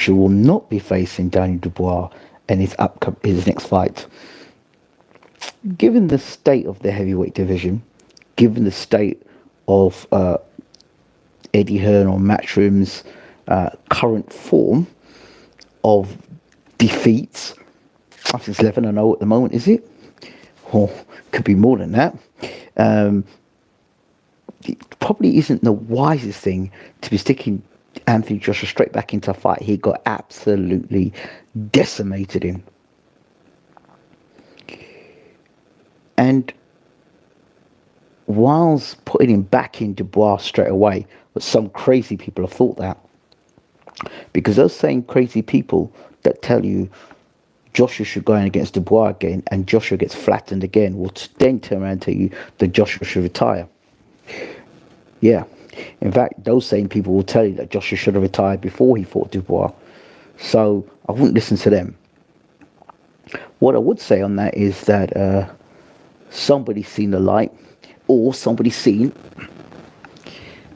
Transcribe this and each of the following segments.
will not be facing Daniel Dubois in his next fight. Given the state of the heavyweight division, given the state of Eddie Hearn or Matchroom's current form of defeats, I think it's 11-0 at the moment, is it? Or could be more than that. It probably isn't the wisest thing to be sticking Anthony Joshua straight back into a fight he got absolutely decimated in. And whilst putting him back in Dubois straight away, but some crazy people have thought that. Because those same crazy people that tell you Joshua should go in against Dubois again and Joshua gets flattened again will then turn around and tell you that Joshua should retire. Yeah. In fact, those same people will tell you that Joshua should have retired before he fought Dubois. So I wouldn't listen to them. What I would say on that is that somebody's seen the light, or somebody's seen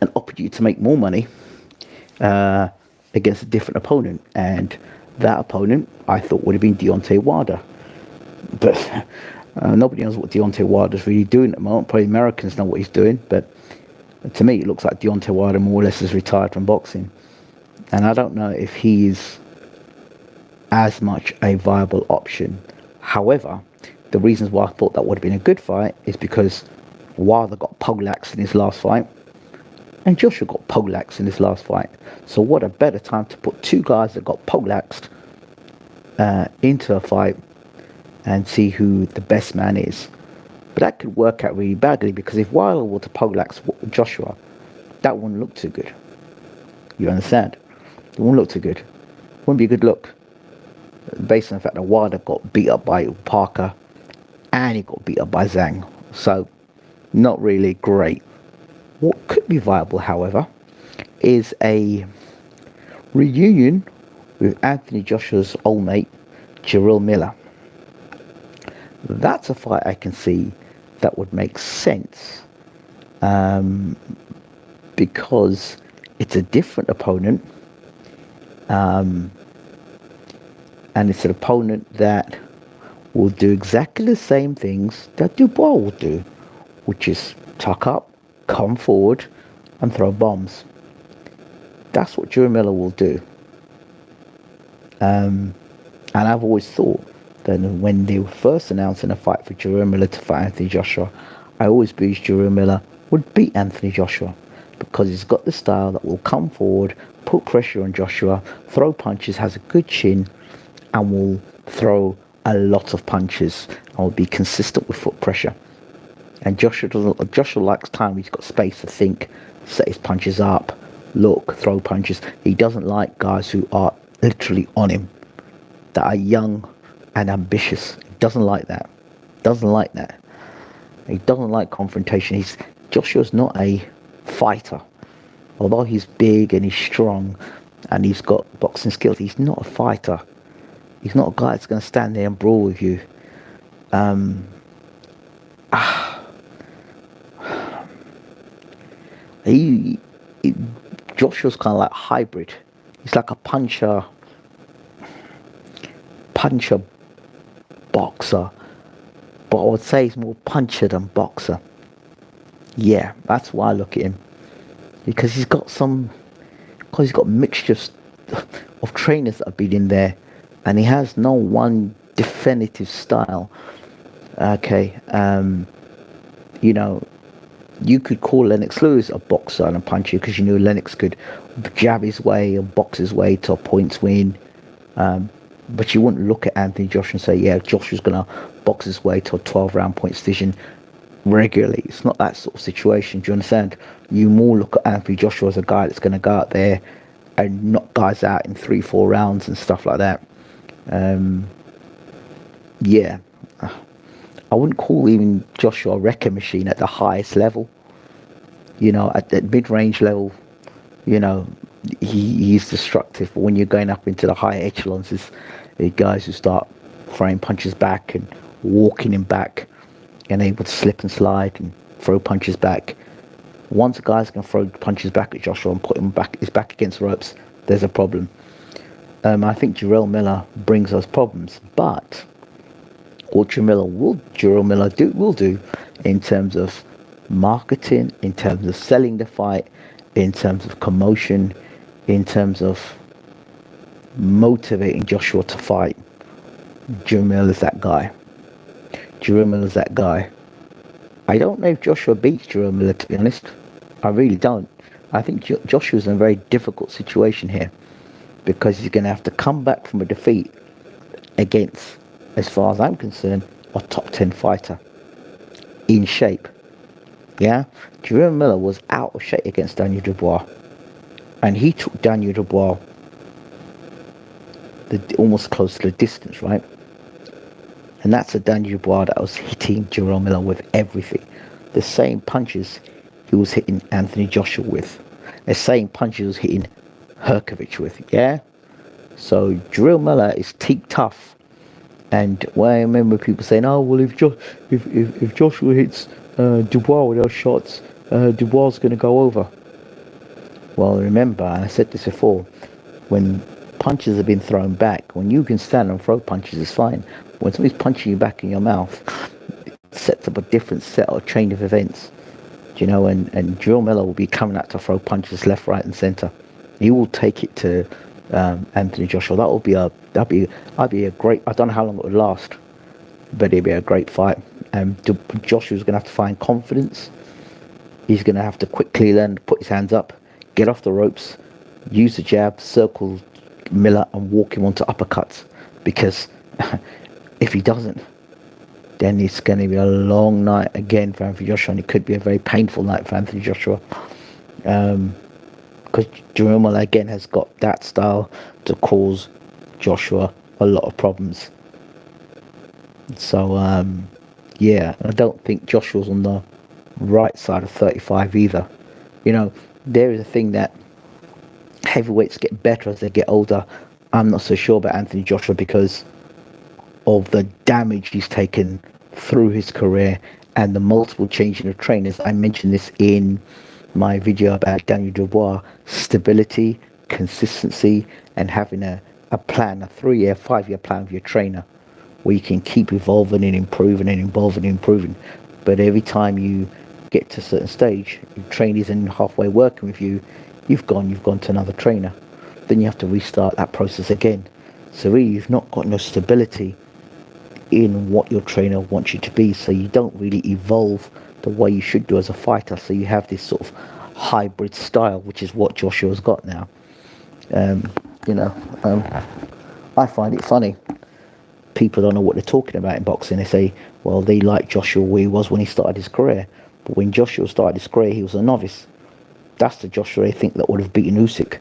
an opportunity to make more money against a different opponent. And that opponent, I thought, would have been Deontay Wilder. But nobody knows what Deontay Wilder's really doing at the moment. Probably Americans know what he's doing, but to me, it looks like Deontay Wilder more or less is retired from boxing. And I don't know if he's as much a viable option. However, the reasons why I thought that would have been a good fight is because Wilder got poleaxed in his last fight, and Joshua got poleaxed in his last fight. So what a better time to put two guys that got poleaxed into a fight and see who the best man is. But that could work out really badly, because if Wilder were to poleaxe Joshua, that wouldn't look too good. You understand? It wouldn't look too good. It wouldn't be a good look. Based on the fact that Wilder got beat up by Parker and he got beat up by Zhang. So, not really great. What could be viable, however, is a reunion with Anthony Joshua's old mate, Jarrell Miller. That's a fight I can see that would make sense, because it's a different opponent, and it's an opponent that will do exactly the same things that Dubois will do, which is tuck up, come forward, and throw bombs. That's what Jarrell Miller will do. And I've always thought that when they were first announcing a fight for Jarrell Miller to fight Anthony Joshua, I always believed Jarrell Miller would beat Anthony Joshua, because he's got the style that will come forward, put pressure on Joshua, throw punches, has a good chin, and will throw a lot of punches and will be consistent with foot pressure. And Joshua likes time. He's got space to think, set his punches up, look, throw punches. He doesn't like guys who are literally on him, that are young and ambitious. He doesn't like that. Doesn't like that. He doesn't like confrontation. Joshua's not a fighter. Although he's big and he's strong and he's got boxing skills, he's not a fighter. He's not a guy that's going to stand there and brawl with you. Joshua's kind of like hybrid. He's like a puncher boxer, but I would say he's more puncher than boxer. Yeah, that's why I look at him, because he's got mixtures of trainers that have been in there, and he has no one definitive style. Okay, you could call Lennox Lewis a boxer and a puncher, because you knew Lennox could jab his way and box his way to a points win. But you wouldn't look at Anthony Joshua and say, yeah, Joshua's going to box his way to a 12-round point decision regularly. It's not that sort of situation. Do you understand? You more look at Anthony Joshua as a guy that's going to go out there and knock guys out in 3-4 rounds and stuff like that. Yeah. I wouldn't call even Joshua a wrecking machine at the highest level. At the mid-range level, he's destructive. But when you're going up into the higher echelons, there's guys who start throwing punches back and walking him back and able to slip and slide and throw punches back. Once a guy's going to throw punches back at Joshua and put his back against the ropes, there's a problem. I think Jarrell Miller brings us problems, but what Jarrell Miller will do in terms of marketing, in terms of selling the fight, in terms of commotion, in terms of motivating Joshua to fight. Jarrell Miller's that guy. Jarrell Miller's that guy. I don't know if Joshua beats Jarrell Miller, to be honest. I really don't. I think Joshua's in a very difficult situation here because he's going to have to come back from a defeat against, as far as I'm concerned, a top 10 fighter in shape. Yeah? Jarrell Miller was out of shape against Daniel Dubois. And he took Daniel Dubois almost close to the distance, right? And that's a Daniel Dubois that was hitting Jarrell Miller with everything. The same punches he was hitting Anthony Joshua with. The same punches he was hitting Herkovich with, yeah? So Jarrell Miller is teak tough. And when I remember people saying, oh, well, if Joshua hits Dubois with those shots, Dubois is going to go over. Well, remember, and I said this before, when punches have been thrown back, when you can stand and throw punches, it's fine. When somebody's punching you back in your mouth, it sets up a different set of chain of events. You know, and Jarrell Miller will be coming out to throw punches left, right, and centre. He will take it to Anthony Joshua. That'd be a great. I don't know how long it would last, but it'd be a great fight. Joshua's going to have to find confidence. He's going to have to quickly learn to put his hands up, get off the ropes, use the jab, circle Miller, and walk him onto uppercuts. Because if he doesn't, then it's going to be a long night again for Anthony Joshua, and it could be a very painful night for Anthony Joshua. Because Jarrell Miller again has got that style to cause Joshua a lot of problems. So yeah, I don't think Joshua's on the right side of 35 either. You know, there is a thing that heavyweights get better as they get older. I'm not so sure about Anthony Joshua because of the damage he's taken through his career and the multiple changing of trainers. I mentioned this in my video about Daniel Dubois. Stability, consistency, and having a plan, a 3-year, 5-year plan with your trainer where you can keep evolving and improving and evolving and improving. But every time you get to a certain stage, your trainer isn't halfway working with you, you've gone to another trainer. Then you have to restart that process again. So really, you've not got no stability in what your trainer wants you to be, so you don't really evolve the way you should do as a fighter. So you have this sort of hybrid style, which is what Joshua's got now. I find it funny. People don't know what they're talking about in boxing. They say, well, they like Joshua where he was when he started his career. But when Joshua started his career, he was a novice. That's the Joshua they think that would have beaten Usyk.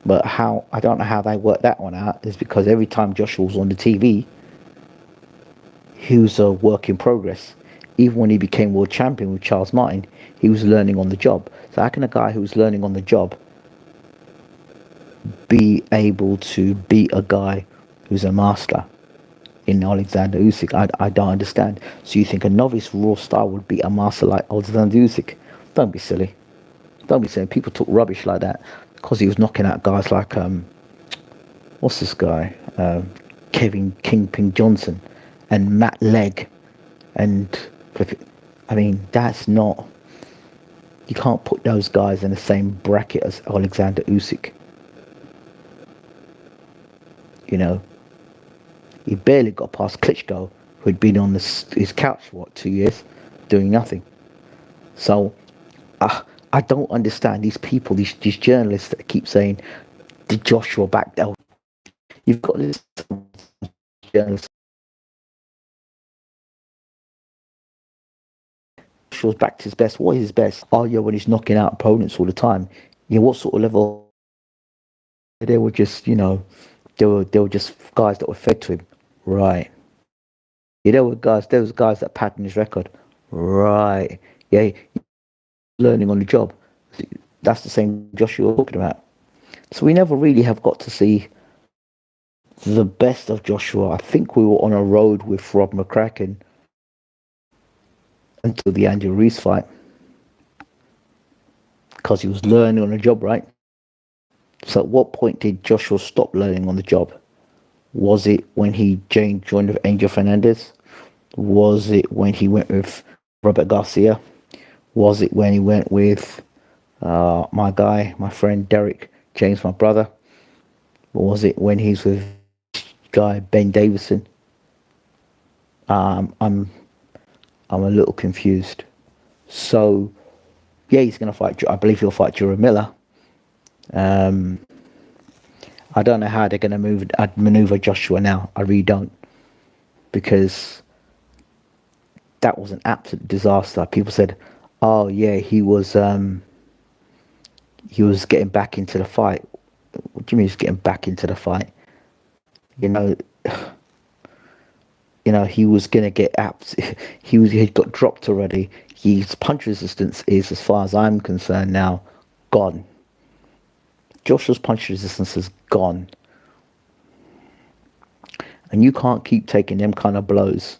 But I don't know how they worked that one out, is because every time Joshua was on the TV, he was a work in progress. Even when he became world champion with Charles Martin, he was learning on the job. So how can a guy who's learning on the job be able to beat a guy who's a master in Alexander Usyk? I don't understand. So you think a novice raw star would beat a master like Alexander Usyk? Don't be silly. Don't be silly. People talk rubbish like that because he was knocking out guys like what's this guy? Kevin Kingpin Johnson and Matt Legg, and I mean that's not. You can't put those guys in the same bracket as Alexander Usyk. You know, he barely got past Klitschko, who'd been on his couch for 2 years, doing nothing. So I don't understand these people, these journalists that keep saying, "Did Joshua back down?" You've got this journalist. Joshua's back to his best. What is his best? Oh yeah, when he's knocking out opponents all the time. Yeah, what sort of level? They were just, they were just guys that were fed to him, right? Yeah, there was guys that patterned his record, right? Yeah, learning on the job. That's the same Joshua we're talking about. So we never really have got to see the best of Joshua. I think we were on a road with Rob McCracken until the Andy Ruiz fight because he was learning on the job, right? So at what point did Joshua stop learning on the job? Was it when he joined with Angel Fernandez? Was it when he went with Robert Garcia? Was it when he went with my guy, my friend Derek James, my brother? Or was it when he's with guy Ben Davison? I'm a little confused. So yeah, he's going to fight. I believe he'll fight Jarrell Miller. I don't know how they're going to maneuver Joshua now. I really don't, because that was an absolute disaster. People said, "Oh yeah, he was getting back into the fight." What do you mean he's getting back into the fight? You know, he was gonna get he'd got dropped already. His punch resistance is, as far as I'm concerned now, gone. Joshua's punch resistance is gone. And you can't keep taking them kind of blows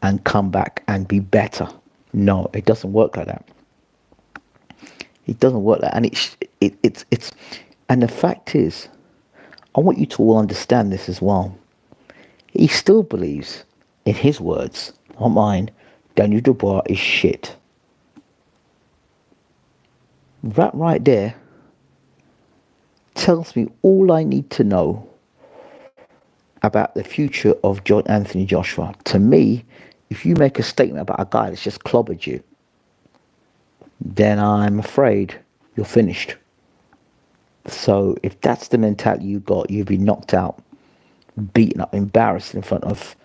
and come back and be better. No, it doesn't work like that. It doesn't work like that. And it's and the fact is, I want you to all understand this as well. He still believes, in his words, not mine, Daniel Dubois is shit. That right there tells me all I need to know about the future of Anthony Joshua. To me, if you make a statement about a guy that's just clobbered you, then I'm afraid you're finished. So if that's the mentality you got, you've been knocked out, beaten up, embarrassed in front of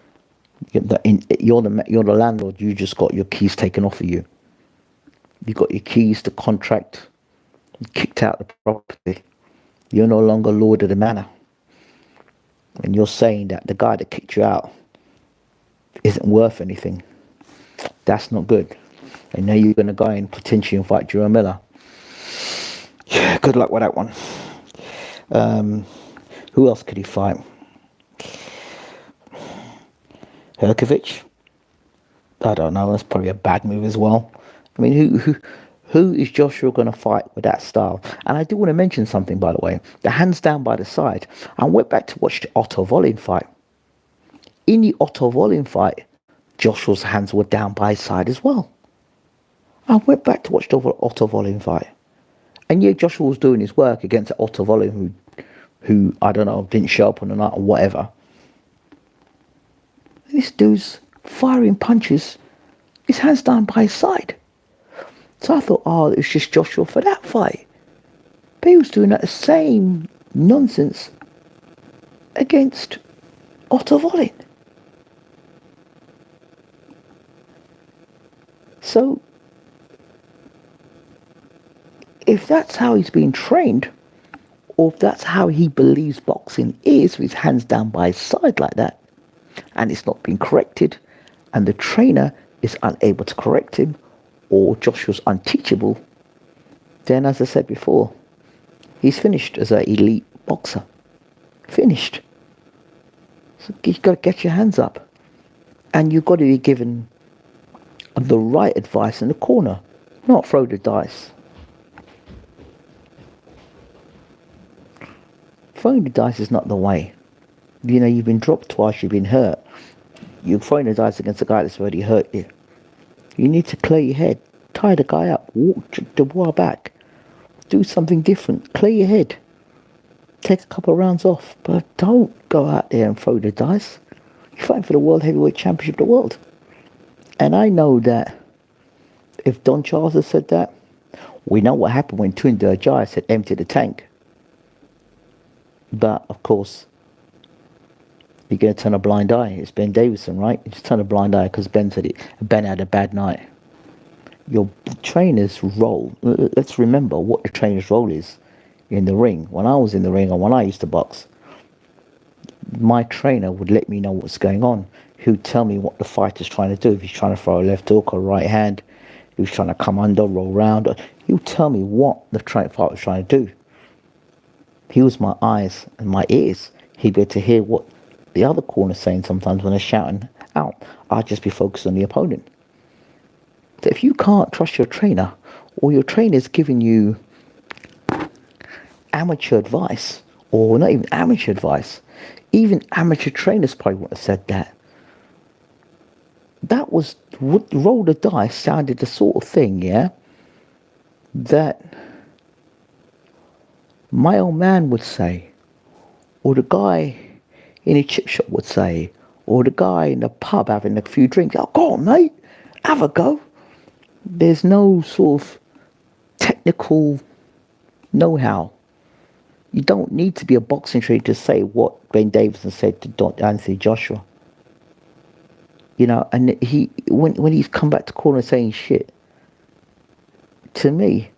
you're the landlord. You just got your keys taken off of you. You got your keys to contract, kicked out the property. You're no longer lord of the manor, and you're saying that the guy that kicked you out isn't worth anything. That's not good. And now you're going to go and potentially fight Jarrell Miller. Yeah, good luck with that one. Who else could he fight? Herkovich? I don't know. That's probably a bad move as well. I mean, who is Joshua going to fight with that style? And I do want to mention something, by the way. The hands down by the side. I went back to watch the Otto Wallin fight. In the Otto Wallin fight, Joshua's hands were down by his side as well. I went back to watch the Otto Wallin fight. And yeah, Joshua was doing his work against Otto Wallin, who I don't know, didn't show up on the night or whatever. This dude's firing punches, his hands down by his side. So I thought, oh, it was just Joshua for that fight. But he was doing that same nonsense against Otto Wallin. So, if that's how he's been trained, or if that's how he believes boxing is, with his hands down by his side like that, and it's not been corrected, and the trainer is unable to correct him, or Joshua's unteachable, then, as I said before, he's finished as an elite boxer. Finished. So you've got to get your hands up, and you've got to be given the right advice in the corner, not throw the dice. Throwing the dice is not the way. You know, you've been dropped twice, you've been hurt. You're throwing the dice against a guy that's already hurt you. You need to clear your head. Tie the guy up. Walk Dubois back. Do something different. Clear your head. Take a couple of rounds off. But don't go out there and throw the dice. You're fighting for the World Heavyweight Championship of the world. And I know that if Don Charles had said that, we know what happened when Twinder Jai said empty the tank. But, of course, you're going to turn a blind eye. It's Ben Davison, right? You just turn a blind eye because Ben said it. Ben had a bad night. Your trainer's role, let's remember what the trainer's role is in the ring. When I was in the ring and when I used to box, my trainer would let me know what's going on. He would tell me what the fighter's trying to do. If he's trying to throw a left hook or right hand, he was trying to come under, roll round. He would tell me what the fighter was trying to do. He was my eyes and my ears. He'd be able to hear what the other corner's saying sometimes when they're shouting out. I'd just be focused on the opponent. So if you can't trust your trainer, or your trainer's giving you amateur advice, or not even amateur advice, even amateur trainers probably wouldn't have said that. That was, roll the dice sounded the sort of thing, yeah, that my old man would say, or the guy in a chip shop would say, or the guy in the pub having a few drinks. Oh, go on, mate, have a go. There's no sort of technical know-how. You don't need to be a boxing trainer to say what Ben Davison said to Anthony Joshua. You know, and when he's come back to corner saying shit, to me,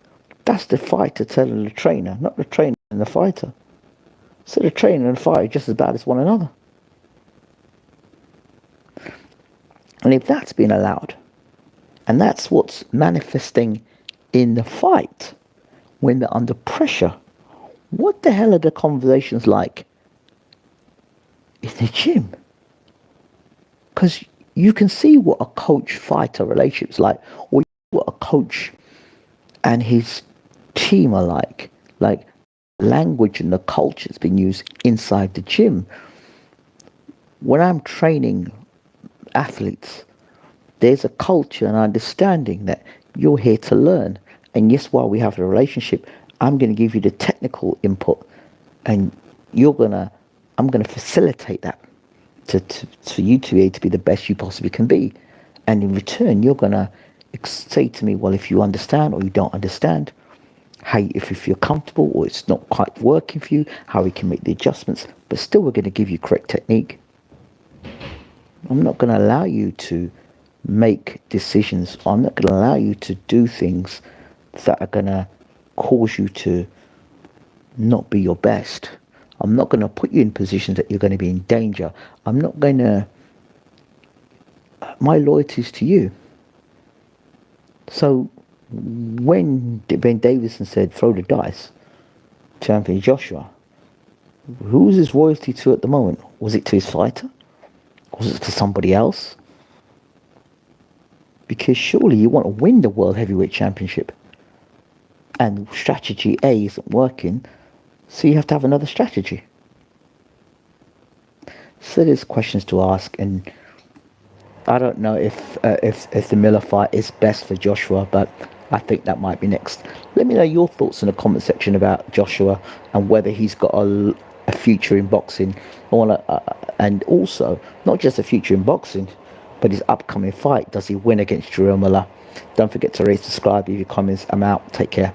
that's the fighter telling the trainer, not the trainer and the fighter. So the trainer and the fighter are just as bad as one another. And if that's been allowed, and that's what's manifesting in the fight when they're under pressure, what the hell are the conversations like in the gym? Because you can see what a coach-fighter relationship's like, or what a coach and his team are like language and the culture's been used inside the gym. When I'm training athletes, there's a culture and understanding that you're here to learn. And yes, while we have a relationship, I'm going to give you the technical input, and I'm going to facilitate that for you to be able to be the best you possibly can be. And in return, you're going to say to me, well, if you understand or you don't understand, if you feel comfortable or it's not quite working for you, how we can make the adjustments, but still we're going to give you correct technique. I'm not going to allow you to make decisions. I'm not going to allow you to do things that are going to cause you to not be your best. I'm not going to put you in positions that you're going to be in danger. I'm not going to... My loyalty is to you. So when Ben Davison said throw the dice to Anthony Joshua, who was his loyalty to at the moment? Was it to his fighter? Was it to somebody else? Because surely you want to win the World Heavyweight Championship. And strategy A isn't working, so you have to have another strategy. So there's questions to ask, and I don't know if the Miller fight is best for Joshua, but I think that might be next. Let me know your thoughts in the comment section about Joshua and whether he's got a future in boxing. And also, not just a future in boxing, but his upcoming fight. Does he win against Jarrell Miller? Don't forget to rate, subscribe, leave your comments. I'm out. Take care.